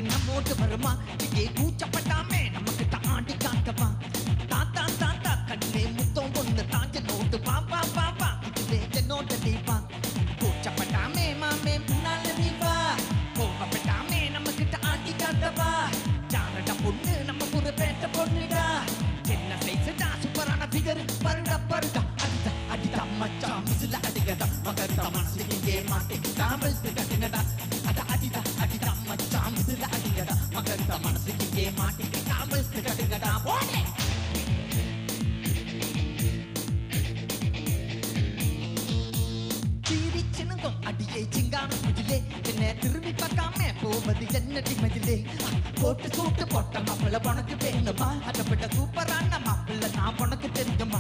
நம்மோட்டு வருமா இங்கே கூச்சப்பட்டாமே நமக்கு தாண்டி காட்டவா தாத்தா தாத்தா கண்ணே முத்தம் ஒண்ணு தாஞ்ச நோட்டு பாப்பா பாப்பா இதுவே என்னோட தீபா கூச்சப்பட்டாமே மாமே முன்னால நீ வா கோபப்பட்டாமே நம்ம கிட்ட ஆண்டி காட்டவா ஜானடா பொண்ணு நம்ம ஒரு பேட்ட பொண்ணுடா என்ன சைஸ்டா சூப்பரான ஃபிகர் பருடா பருடா அடிடா அடிடா மச்சான் மிஸ்ல அடிக்கடா மகர் தமன்சி இங்கே மாட்டி தாமல் கட்டினடா அட அடிடா அடிடா மச்சான் மிஸ்ல அடிக்கடா மகர் தமன்சி இங்கே மாட்டி தாமல் கட்டினடா போடே அடியே சிங்கான முதிலே என்ன திரும்பி பார்க்காம போவது என்னடி மதிலே போட்டு சூட்டு போட்ட மாப்பிள்ள உனக்கு வேணுமா அதப்பட்ட சூப்பரான மாப்பிள்ள நான் உனக்கு தெரியுமா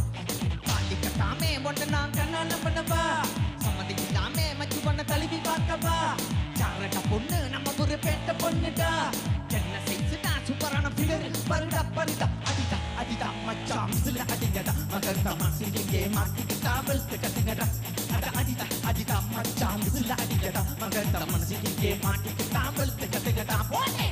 பாட்டி கட்டாமே ஒன்று நான் கண்ணால பண்ணவா சம்மதி இல்லாமே மச்சு பண்ண தழுவி பார்க்கவா சாரட்ட பொண்ணு நம்ம ஒரு பேட்ட பொண்ணுடா என்ன செய்துடா சூப்பரான ஃபிகர் பருடா பருடா அடிடா அடிடா மச்சான் மிஸ்ல அடிங்கடா மகர் தமாசி இங்கே மாட்டிக்கு தாவல் கட்டுங்கடா அட அடிடா அடிடா மச்சான் மிஸ்ல அடிங்கடா மகர் தமாசி இங்கே மாட்டிக்கு தாவல் கட்டுங்கடா போடே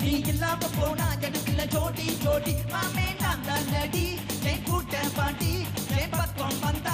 நீ இல்லாம போனா எனக்குள்ள ஜோடி ஜோடி மாமே நான் தான் நடி என் கூட்ட பாட்டி என் பக்கம் வந்த